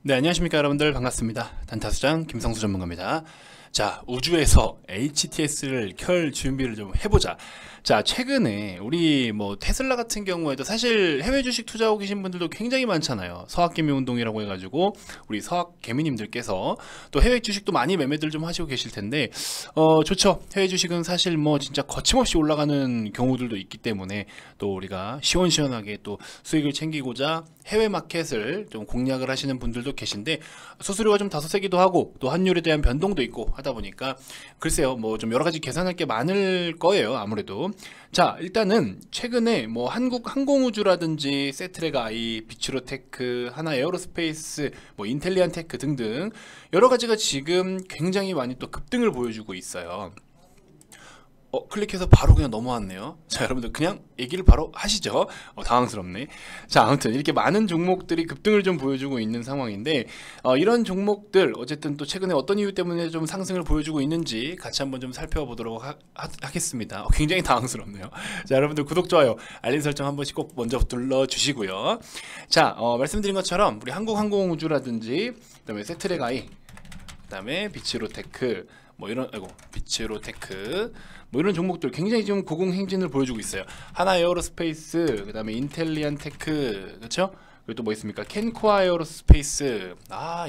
네, 안녕하십니까 여러분들, 반갑습니다. 단타수장 김성수 전문가입니다. 자, 우주에서 HTS를 켤 준비를 좀 해보자. 자, 최근에 우리 테슬라 같은 경우에도 사실 해외 주식 투자하고 계신 분들도 굉장히 많잖아요. 서학개미 운동이라고 해가지고 우리 서학개미님들께서 또 해외 주식도 많이 매매들 좀 하시고 계실 텐데 좋죠. 해외 주식은 사실 진짜 거침없이 올라가는 경우들도 있기 때문에 또 우리가 시원시원하게 또 수익을 챙기고자 해외 마켓을 좀 공략을 하시는 분들도 계신데, 수수료가 좀 다소 세기도 하고 또 환율에 대한 변동도 있고 하다 보니까 글쎄요, 좀 여러 가지 계산할 게 많을 거예요, 아무래도. 자, 일단은 최근에 한국항공우주라든지 세트랙 아이, 비츠로테크, 하나 에어로스페이스, 인텔리안테크 등등 여러 가지가 지금 굉장히 많이 또 급등을 보여주고 있어요. 클릭해서 바로 그냥 넘어왔네요. 자, 여러분들 그냥 얘기를 바로 하시죠. 당황스럽네. 자, 아무튼 이렇게 많은 종목들이 급등을 좀 보여주고 있는 상황인데, 이런 종목들 어쨌든 또 최근에 어떤 이유 때문에 좀 상승을 보여주고 있는지 같이 한번 좀 살펴보도록 하겠습니다. 굉장히 당황스럽네요. 자, 여러분들 구독, 좋아요, 알림 설정 한 번씩 꼭 먼저 눌러주시고요. 자, 말씀드린 것처럼 우리 한국항공우주라든지 그다음에 세트랙 아이, 그다음에 비츠로테크, 비츠로테크 이런 종목들 굉장히 지금 고공행진을 보여주고 있어요. 하나 에어로스페이스, 그다음에 인텔리안테크, 그렇죠? 그리고 또 뭐 있습니까? 켄코아 에어로스페이스.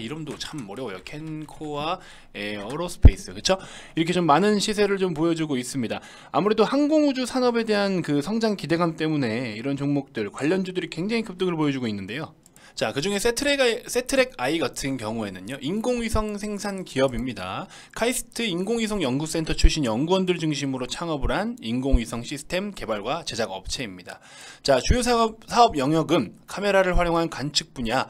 이름도 참 어려워요. 켄코아 에어로스페이스, 그렇죠? 이렇게 좀 많은 시세를 좀 보여주고 있습니다. 아무래도 항공우주 산업에 대한 그 성장 기대감 때문에 이런 종목들 관련주들이 굉장히 급등을 보여주고 있는데요. 자, 그 중에 세트랙 아이 같은 경우에는요, 인공위성 생산 기업입니다. 카이스트 인공위성 연구센터 출신 연구원들 중심으로 창업을 한 인공위성 시스템 개발과 제작 업체입니다. 자, 주요 사업 영역은 카메라를 활용한 관측 분야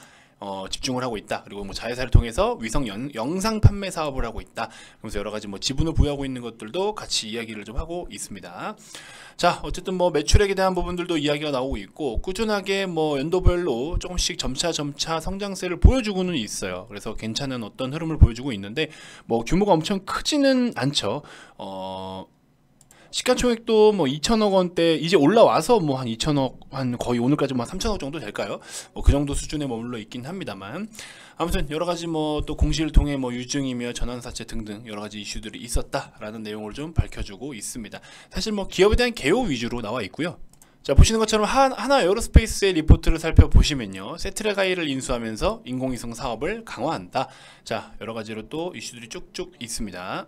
집중을 하고 있다. 그리고 자회사를 통해서 위성 영상 판매 사업을 하고 있다. 그러면서 여러 가지 지분을 보유하고 있는 것들도 같이 이야기를 좀 하고 있습니다. 자, 어쨌든 매출액에 대한 부분들도 이야기가 나오고 있고, 꾸준하게 연도별로 조금씩 점차 성장세를 보여주고는 있어요. 그래서 괜찮은 어떤 흐름을 보여주고 있는데, 규모가 엄청 크지는 않죠. 시가총액도 2천억 원대 이제 올라와서 한 2천억, 한 거의 오늘까지 3천억 정도 될까요? 그 정도 수준에 머물러 있긴 합니다만, 아무튼 여러 가지 또 공시를 통해 유증이며 전환사채 등등 여러 가지 이슈들이 있었다라는 내용을 좀 밝혀주고 있습니다. 사실 기업에 대한 개요 위주로 나와 있고요. 자, 보시는 것처럼 하나 에어로스페이스의 리포트를 살펴보시면요, 세트랙 아이를 인수하면서 인공위성 사업을 강화한다. 자, 여러 가지로 또 이슈들이 쭉쭉 있습니다.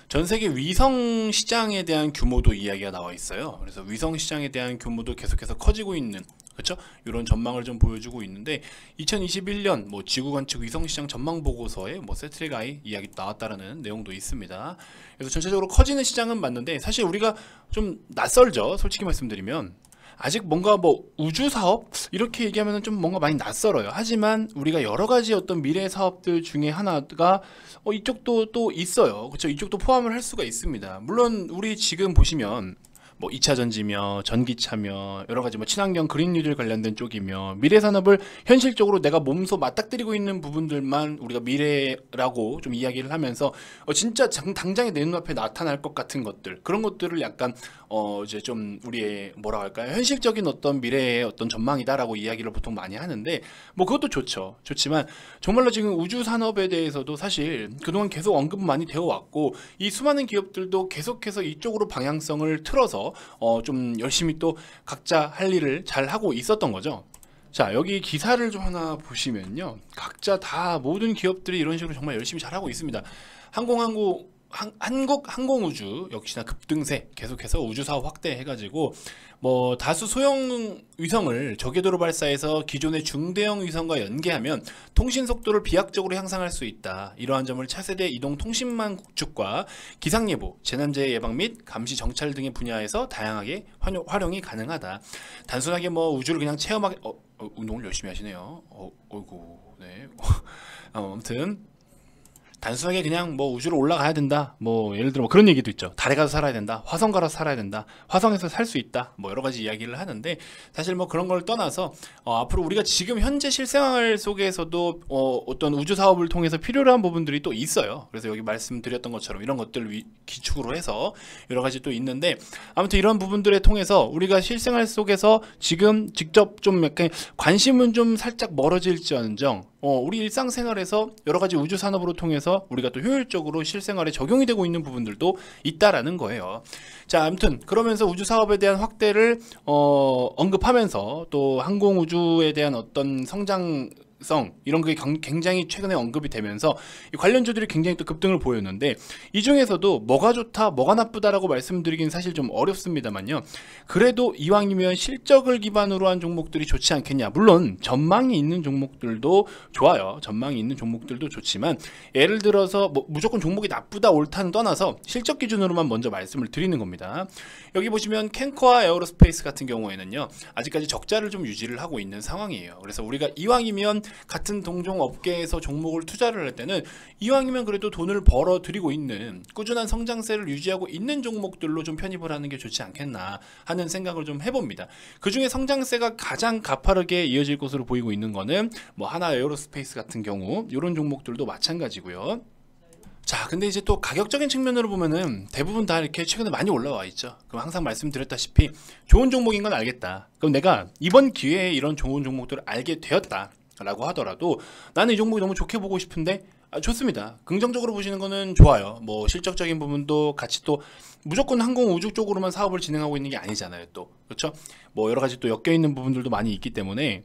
전 세계 위성 시장에 대한 규모도 이야기가 나와 있어요. 그래서 위성 시장에 대한 규모도 계속해서 커지고 있는, 그렇죠? 이런 전망을 좀 보여주고 있는데, 2021년 지구 관측 위성 시장 전망 보고서에 세트랙 아이 이야기 나왔다라는 내용도 있습니다. 그래서 전체적으로 커지는 시장은 맞는데, 사실 우리가 좀 낯설죠. 솔직히 말씀드리면 아직 뭔가 우주 사업 이렇게 얘기하면 좀 뭔가 많이 낯설어요. 하지만 우리가 여러 가지 어떤 미래 사업들 중에 하나가 이쪽도 또 있어요. 그렇죠? 이쪽도 포함을 할 수가 있습니다. 물론 우리 지금 보시면 2차 전지며 전기차며 여러 가지 친환경 그린 뉴딜 관련된 쪽이며 미래 산업을 현실적으로 내가 몸소 맞닥뜨리고 있는 부분들만 우리가 미래라고 좀 이야기를 하면서 진짜 당장에 내 눈앞에 나타날 것 같은 것들, 그런 것들을 약간 이제 좀 우리의 뭐라 할까요? 현실적인 어떤 미래의 어떤 전망이다라고 이야기를 보통 많이 하는데, 그것도 좋죠. 좋지만 정말로 지금 우주 산업에 대해서도 사실 그동안 계속 언급 많이 되어 왔고, 이 수많은 기업들도 계속해서 이쪽으로 방향성을 틀어서 좀 열심히 또 각자 할 일을 잘 하고 있었던 거죠. 자, 여기 기사를 좀 하나 보시면요, 각자 다 모든 기업들이 이런 식으로 정말 열심히 잘하고 있습니다. 한국항공우주 역시나 급등세, 계속해서 우주사업 확대해가지고 다수 소형 위성을 저궤도로 발사해서 기존의 중대형 위성과 연계하면 통신 속도를 비약적으로 향상할 수 있다. 이러한 점을 차세대 이동 통신망 구축과 기상예보, 재난재해 예방 및 감시 정찰 등의 분야에서 다양하게 활용이 가능하다. 단순하게 우주를 그냥 체험하게 운동을 열심히 하시네요. 어이구, 네. 아무튼 단순하게 그냥 우주로 올라가야 된다, 예를 들어 그런 얘기도 있죠. 달에 가서 살아야 된다, 화성 가서 살아야 된다, 화성에서 살 수 있다, 여러 가지 이야기를 하는데, 사실 그런 걸 떠나서 앞으로 우리가 지금 현재 실생활 속에서도 어떤 우주 사업을 통해서 필요로 한 부분들이 또 있어요. 그래서 여기 말씀드렸던 것처럼 이런 것들을 기축으로 해서 여러 가지 또 있는데, 아무튼 이런 부분들을 통해서 우리가 실생활 속에서 지금 직접 좀 약간 관심은 좀 살짝 멀어질지언정 우리 일상생활에서 여러 가지 우주 산업으로 통해서 우리가 또 효율적으로 실생활에 적용이 되고 있는 부분들도 있다라는 거예요. 자, 아무튼 그러면서 우주 사업에 대한 확대를 언급하면서 또 항공 우주에 대한 어떤 성장 이런 게 굉장히 최근에 언급이 되면서 관련주들이 굉장히 또 급등을 보였는데, 이 중에서도 뭐가 좋다 뭐가 나쁘다라고 말씀드리긴 사실 좀 어렵습니다만요, 그래도 이왕이면 실적을 기반으로 한 종목들이 좋지 않겠냐. 물론 전망이 있는 종목들도 좋아요. 전망이 있는 종목들도 좋지만, 예를 들어서 뭐 무조건 종목이 나쁘다 옳다는 떠나서 실적 기준으로만 먼저 말씀을 드리는 겁니다. 여기 보시면 캔커와 에어로스페이스 같은 경우에는요, 아직까지 적자를 좀 유지를 하고 있는 상황이에요. 그래서 우리가 이왕이면 같은 동종 업계에서 종목을 투자를 할 때는 이왕이면 그래도 돈을 벌어 들이고 있는 꾸준한 성장세를 유지하고 있는 종목들로 좀 편입을 하는 게 좋지 않겠나 하는 생각을 좀 해봅니다. 그 중에 성장세가 가장 가파르게 이어질 것으로 보이고 있는 거는 뭐 하나 에어로스페이스 같은 경우, 이런 종목들도 마찬가지고요. 자, 근데 이제 또 가격적인 측면으로 보면은 대부분 다 이렇게 최근에 많이 올라와 있죠. 그럼 항상 말씀드렸다시피 좋은 종목인 건 알겠다. 그럼 내가 이번 기회에 이런 좋은 종목들을 알게 되었다 라고 하더라도 나는 이 종목이 너무 좋게 보고 싶은데, 좋습니다. 긍정적으로 보시는 거는 좋아요. 뭐 실적적인 부분도 같이, 또 무조건 항공 우주 쪽으로만 사업을 진행하고 있는 게 아니잖아요. 또 그렇죠? 뭐 여러 가지 또 엮여 있는 부분들도 많이 있기 때문에,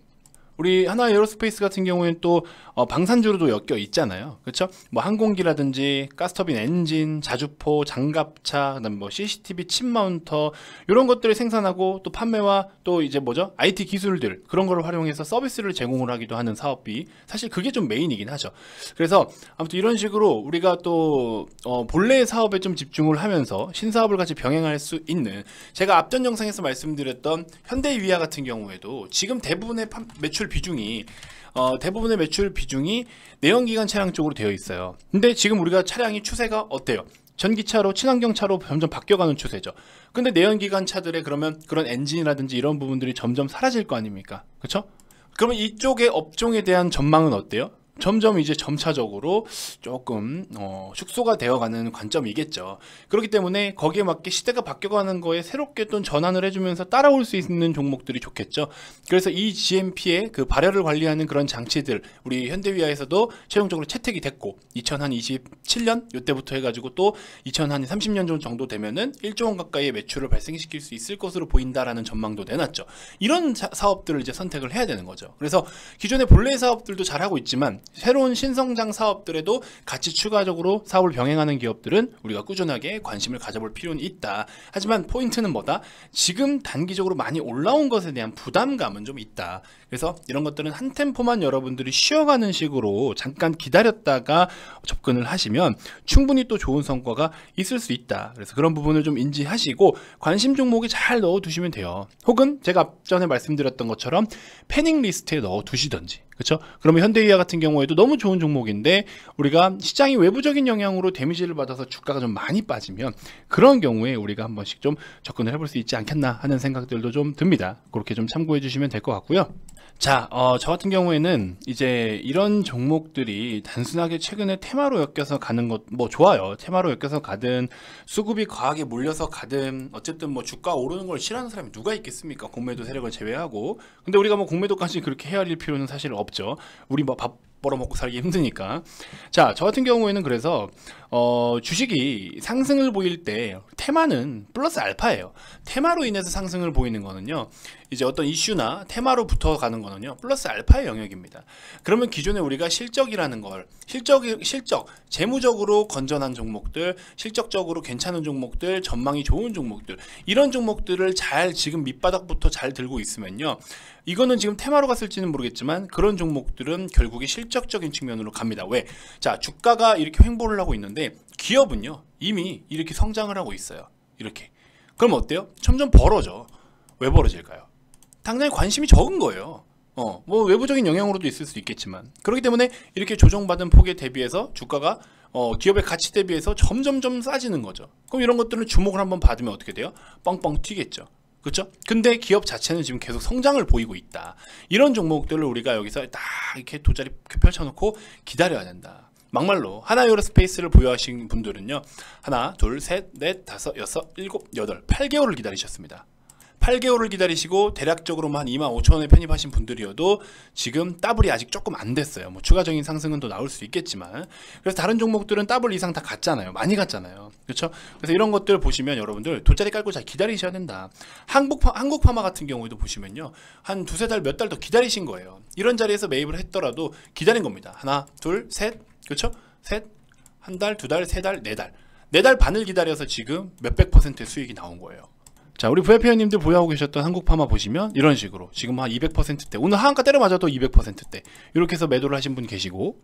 우리 하나 에어로스페이스 같은 경우에는 또 방산주로도 엮여 있잖아요. 그렇죠? 뭐 항공기라든지 가스터빈 엔진, 자주포, 장갑차, 그다음 뭐 CCTV 칩 마운터, 이런 것들을 생산하고 또 판매와 또 이제 뭐죠? IT 기술들, 그런 거를 활용해서 서비스를 제공을 하기도 하는 사업비, 사실 그게 좀 메인이긴 하죠. 그래서 아무튼 이런 식으로 우리가 또 본래의 사업에 좀 집중을 하면서 신사업을 같이 병행할 수 있는, 제가 앞전 영상에서 말씀드렸던 현대위아 같은 경우에도 지금 대부분의 대부분의 매출 비중이 내연기관 차량 쪽으로 되어 있어요. 근데 지금 우리가 차량이 추세가 어때요? 전기차로, 친환경차로 점점 바뀌어가는 추세죠. 근데 내연기관 차들의 그러면 그런 엔진이라든지 이런 부분들이 점점 사라질 거 아닙니까? 그렇죠? 그러면 이쪽의 업종에 대한 전망은 어때요? 점점 이제 점차적으로 조금 축소가 되어가는 관점이겠죠. 그렇기 때문에 거기에 맞게 시대가 바뀌어가는 거에 새롭게 또 전환을 해주면서 따라올 수 있는 종목들이 좋겠죠. 그래서 이 GMP의 그 발열을 관리하는 그런 장치들, 우리 현대위아에서도 최종적으로 채택이 됐고, 2027년 이때부터 해가지고 또 2030년 정도 되면은 1조 원 가까이의 매출을 발생시킬 수 있을 것으로 보인다라는 전망도 내놨죠. 이런 사업들을 이제 선택을 해야 되는 거죠. 그래서 기존의 본래 사업들도 잘하고 있지만, 새로운 신성장 사업들에도 같이 추가적으로 사업을 병행하는 기업들은 우리가 꾸준하게 관심을 가져볼 필요는 있다. 하지만 포인트는 뭐다? 지금 단기적으로 많이 올라온 것에 대한 부담감은 좀 있다. 그래서 이런 것들은 한 템포만 여러분들이 쉬어가는 식으로 잠깐 기다렸다가 접근을 하시면 충분히 또 좋은 성과가 있을 수 있다. 그래서 그런 부분을 좀 인지하시고 관심 종목에 잘 넣어두시면 돼요. 혹은 제가 앞전에 말씀드렸던 것처럼 패닝 리스트에 넣어두시던지, 그렇죠? 그러면 현대위아 같은 경우에도 너무 좋은 종목인데 우리가 시장이 외부적인 영향으로 데미지를 받아서 주가가 좀 많이 빠지면, 그런 경우에 우리가 한 번씩 좀 접근을 해볼 수 있지 않겠나 하는 생각들도 좀 듭니다. 그렇게 좀 참고해 주시면 될 것 같고요. 자, 저 같은 경우에는 이제 이런 종목들이 단순하게 최근에 테마로 엮여서 가는 것 뭐 좋아요. 테마로 엮여서 가든 수급이 과하게 몰려서 가든 어쨌든 뭐 주가 오르는 걸 싫어하는 사람이 누가 있겠습니까? 공매도 세력을 제외하고. 근데 우리가 뭐 공매도까지 그렇게 헤아릴 필요는 사실 없죠. 우리 뭐 밥 벌어먹고 살기 힘드니까. 자, 저 같은 경우에는 그래서 주식이 상승을 보일 때 테마는 플러스 알파예요. 테마로 인해서 상승을 보이는 거는요, 이제 어떤 이슈나 테마로 붙어가는 거는요 플러스 알파의 영역입니다. 그러면 기존에 우리가 실적이라는 걸, 실적, 재무적으로 건전한 종목들, 실적적으로 괜찮은 종목들, 전망이 좋은 종목들, 이런 종목들을 잘 지금 밑바닥부터 잘 들고 있으면요, 이거는 지금 테마로 갔을지는 모르겠지만 그런 종목들은 결국에 실적적인 측면으로 갑니다. 왜? 자, 주가가 이렇게 횡보를 하고 있는데 기업은요 이미 이렇게 성장을 하고 있어요. 이렇게. 그럼 어때요? 점점 벌어져. 왜 벌어질까요? 당장에 관심이 적은 거예요. 뭐 외부적인 영향으로도 있을 수 있겠지만, 그렇기 때문에 이렇게 조정받은 폭에 대비해서 주가가 기업의 가치 대비해서 점점점 싸지는 거죠. 그럼 이런 것들은 주목을 한번 받으면 어떻게 돼요? 뻥뻥 튀겠죠. 그렇죠? 근데 기업 자체는 지금 계속 성장을 보이고 있다. 이런 종목들을 우리가 여기서 딱 이렇게 돗자리 펼쳐놓고 기다려야 된다. 막말로 하나 에어로스페이스를 보유하신 분들은요, 하나, 둘, 셋, 넷, 다섯, 여섯, 일곱, 여덟, 8개월을 기다리셨습니다. 8개월을 기다리시고 대략적으로 한 25,000원에 편입하신 분들이어도 지금 더블이 아직 조금 안 됐어요. 뭐 추가적인 상승은 또 나올 수 있겠지만, 그래서 다른 종목들은 더블 이상 다 갔잖아요. 많이 갔잖아요. 그렇죠? 그래서 이런 것들 보시면 여러분들 돗자리 깔고 잘 기다리셔야 된다. 한국파마 같은 경우에도 보시면요, 한 두세 달, 몇 달 더 기다리신 거예요. 이런 자리에서 매입을 했더라도 기다린 겁니다. 하나, 둘, 셋, 그렇죠? 셋, 한 달, 두 달, 세 달, 네 달. 4달 반을 기다려서 지금 몇백 %의 수익이 나온 거예요. 자, 우리 VIP님들 보유하고 계셨던 한국파마 보시면 이런 식으로 지금 한 200%대, 오늘 하한가 때려 맞아도 200%대 이렇게 해서 매도를 하신 분 계시고,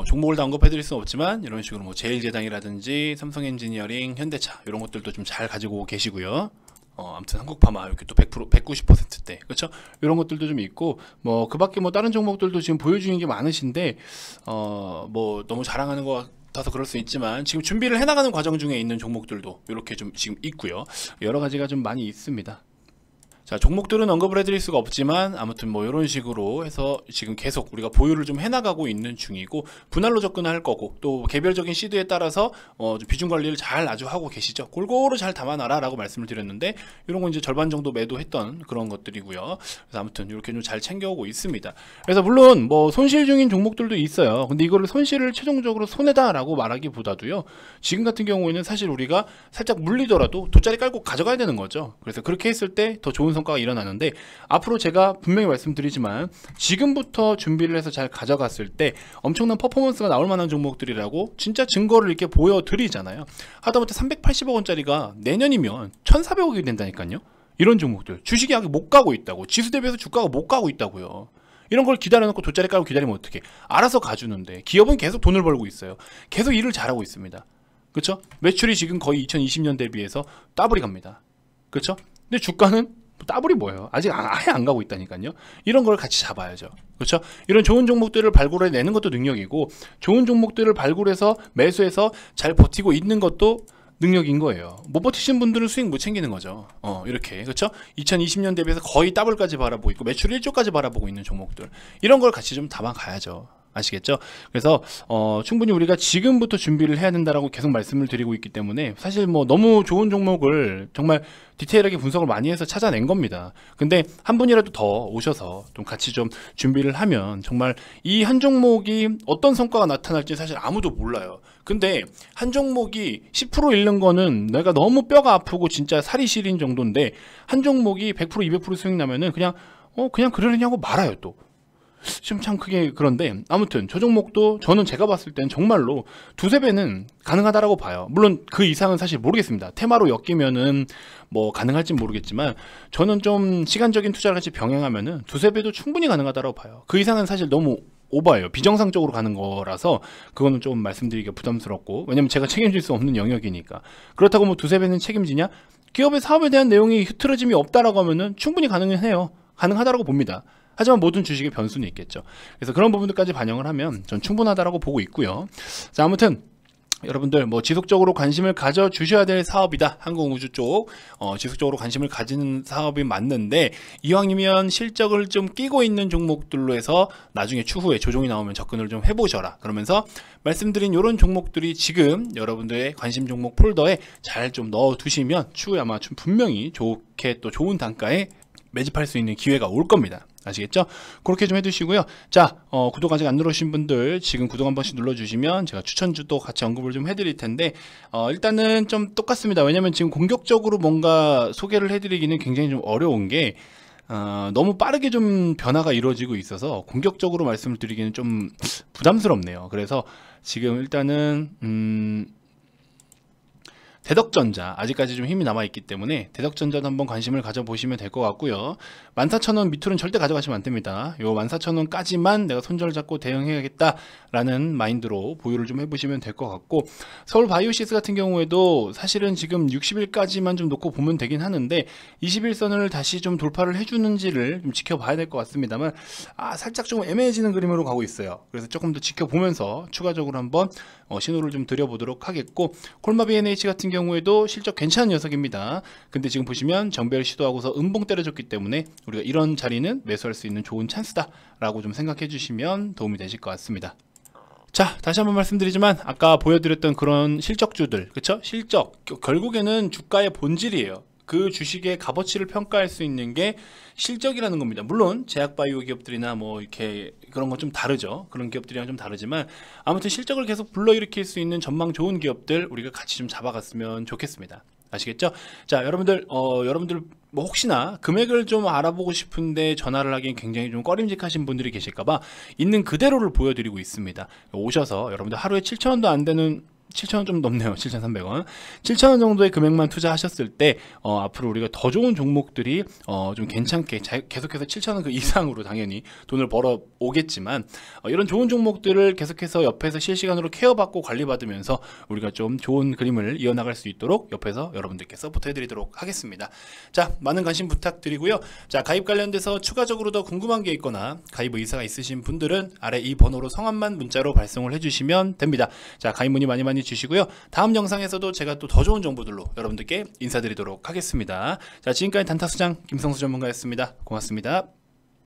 종목을 다 언급해드릴 수는 없지만 이런 식으로 뭐 제일제당이라든지 삼성엔지니어링, 현대차 이런 것들도 좀 잘 가지고 계시고요. 아무튼 한국파마 이렇게 또 100%, 190%대, 그렇죠? 이런 것들도 좀 있고, 뭐 그밖에 뭐 다른 종목들도 지금 보유 중인 게 많으신데, 뭐 너무 자랑하는 거 따서 그럴 수 있지만 지금 준비를 해나가는 과정 중에 있는 종목들도 이렇게 좀 지금 있고요. 여러 가지가 좀 많이 있습니다. 자, 종목들은 언급을 해드릴 수가 없지만 아무튼 뭐 이런 식으로 해서 지금 계속 우리가 보유를 좀 해나가고 있는 중이고, 분할로 접근할 거고, 또 개별적인 시드에 따라서 좀 비중 관리를 잘 아주 하고 계시죠. 골고루 잘 담아놔라 라고 말씀을 드렸는데, 이런 건 이제 절반 정도 매도했던 그런 것들이고요. 그래서 아무튼 이렇게 좀 잘 챙겨오고 있습니다. 그래서 물론 뭐 손실 중인 종목들도 있어요. 근데 이거를 손실을 최종적으로 손해다 라고 말하기보다도요, 지금 같은 경우에는 사실 우리가 살짝 물리더라도 돗자리 깔고 가져가야 되는 거죠. 그래서 그렇게 했을 때 더 좋은 성과가 일어나는데, 앞으로 제가 분명히 말씀드리지만 지금부터 준비를 해서 잘 가져갔을 때 엄청난 퍼포먼스가 나올 만한 종목들이라고 진짜 증거를 이렇게 보여드리잖아요. 하다못해 380억 원짜리가 내년이면 1,400억이 된다니까요. 이런 종목들 주식이 아직 못 가고 있다고, 지수 대비해서 주가가 못 가고 있다고요. 이런 걸 기다려놓고 돗자리 깔고 기다리면 어떡해. 알아서 가주는데 기업은 계속 돈을 벌고 있어요. 계속 일을 잘하고 있습니다. 그렇죠? 매출이 지금 거의 2020년 대비해서 더블이 갑니다. 그렇죠? 근데 주가는 더블이 뭐예요? 아직 아예 안 가고 있다니까요. 이런 걸 같이 잡아야죠. 그렇죠? 이런 좋은 종목들을 발굴해내는 것도 능력이고, 좋은 종목들을 발굴해서 매수해서 잘 버티고 있는 것도 능력인 거예요. 못 버티신 분들은 수익 못 챙기는 거죠. 이렇게, 그렇죠? 2020년 대비해서 거의 더블까지 바라보고 있고 매출 1조까지 바라보고 있는 종목들, 이런 걸 같이 좀 담아가야죠. 아시겠죠? 그래서 충분히 우리가 지금부터 준비를 해야 된다라고 계속 말씀을 드리고 있기 때문에, 사실 뭐 너무 좋은 종목을 정말 디테일하게 분석을 많이 해서 찾아낸 겁니다. 근데 한 분이라도 더 오셔서 좀 같이 좀 준비를 하면 정말 이 한 종목이 어떤 성과가 나타날지 사실 아무도 몰라요. 근데 한 종목이 10% 잃는 거는 내가 너무 뼈가 아프고 진짜 살이 시린 정도인데, 한 종목이 100% 200% 수익 나면은 그냥 그러려냐고 말아요. 또 지금 참 크게. 그런데 아무튼 저 종목도 저는 제가 봤을 땐 정말로 두세 배는 가능하다라고 봐요. 물론 그 이상은 사실 모르겠습니다. 테마로 엮이면은 뭐 가능할진 모르겠지만, 저는 좀 시간적인 투자를 같이 병행하면은 두세 배도 충분히 가능하다라고 봐요. 그 이상은 사실 너무 오버예요. 비정상적으로 가는 거라서 그거는 좀 말씀드리기가 부담스럽고, 왜냐면 제가 책임질 수 없는 영역이니까. 그렇다고 뭐 두세 배는 책임지냐? 기업의 사업에 대한 내용이 흐트러짐이 없다라고 하면은 충분히 가능해요. 가능하다라고 봅니다. 하지만 모든 주식의 변수는 있겠죠. 그래서 그런 부분들까지 반영을 하면 전 충분하다라고 보고 있고요. 자, 아무튼 여러분들 뭐 지속적으로 관심을 가져 주셔야 될 사업이다. 항공우주 쪽 지속적으로 관심을 가지는 사업이 맞는데, 이왕이면 실적을 좀 끼고 있는 종목들로 해서 나중에 추후에 조정이 나오면 접근을 좀 해보셔라. 그러면서 말씀드린 이런 종목들이 지금 여러분들의 관심 종목 폴더에 잘 좀 넣어 두시면 추후에 아마 좀 분명히 좋게 또 좋은 단가에 매집할 수 있는 기회가 올 겁니다. 아시겠죠? 그렇게 좀 해두시고요. 자, 구독 아직 안 누르신 분들 지금 구독 한 번씩 눌러주시면 제가 추천주도 같이 언급을 좀 해드릴 텐데, 일단은 좀 똑같습니다. 왜냐면 지금 공격적으로 뭔가 소개를 해드리기는 굉장히 좀 어려운 게, 너무 빠르게 좀 변화가 이루어지고 있어서 공격적으로 말씀을 드리기는 좀 부담스럽네요. 그래서 지금 일단은 대덕전자 아직까지 좀 힘이 남아있기 때문에 대덕전자도 한번 관심을 가져보시면 될 것 같고요. 14,000원 밑으로는 절대 가져가시면 안됩니다. 요 14,000원까지만 내가 손절 잡고 대응해야겠다 라는 마인드로 보유를 좀 해보시면 될 것 같고, 서울바이오시스 같은 경우에도 사실은 지금 60일까지만 좀 놓고 보면 되긴 하는데 21선을 다시 좀 돌파를 해주는지를 좀 지켜봐야 될 것 같습니다만, 살짝 좀 애매해지는 그림으로 가고 있어요. 그래서 조금 더 지켜보면서 추가적으로 한번 신호를 좀 드려보도록 하겠고, 콜마 B&H 같은 경우에도 실적 괜찮은 녀석입니다. 근데 지금 보시면 정배를 시도하고서 음봉 때려줬기 때문에 우리가 이런 자리는 매수할 수 있는 좋은 찬스다 라고 좀 생각해 주시면 도움이 되실 것 같습니다. 자, 다시 한번 말씀드리지만 아까 보여드렸던 그런 실적주들, 그쵸? 실적 결국에는 주가의 본질이에요. 그 주식의 값어치를 평가할 수 있는 게 실적이라는 겁니다. 물론 제약바이오 기업들이나 뭐 이렇게 그런 건 좀 다르죠. 그런 기업들이랑 좀 다르지만 아무튼 실적을 계속 불러일으킬 수 있는 전망 좋은 기업들 우리가 같이 좀 잡아갔으면 좋겠습니다. 아시겠죠? 자, 여러분들 뭐 혹시나 금액을 좀 알아보고 싶은데 전화를 하기엔 굉장히 좀 꺼림직하신 분들이 계실까봐 있는 그대로를 보여드리고 있습니다. 오셔서 여러분들 하루에 7,000원도 안 되는 7,000원 좀 넘네요. 7,300원. 7,000원 정도의 금액만 투자하셨을 때 앞으로 우리가 더 좋은 종목들이 좀 괜찮게 계속해서 7,000원 그 이상으로 당연히 돈을 벌어 오겠지만 이런 좋은 종목들을 계속해서 옆에서 실시간으로 케어받고 관리받으면서 우리가 좀 좋은 그림을 이어나갈 수 있도록 옆에서 여러분들께 서포트 해드리도록 하겠습니다. 자, 많은 관심 부탁드리고요. 자, 가입 관련돼서 추가적으로 더 궁금한 게 있거나 가입 의사가 있으신 분들은 아래 이 번호로 성함만 문자로 발송을 해주시면 됩니다. 자, 가입 문의 많이 주시고요. 다음 영상에서도 제가 또 더 좋은 정보들로 여러분들께 인사드리도록 하겠습니다. 자, 지금까지 단타수장 김성수 전문가였습니다. 고맙습니다.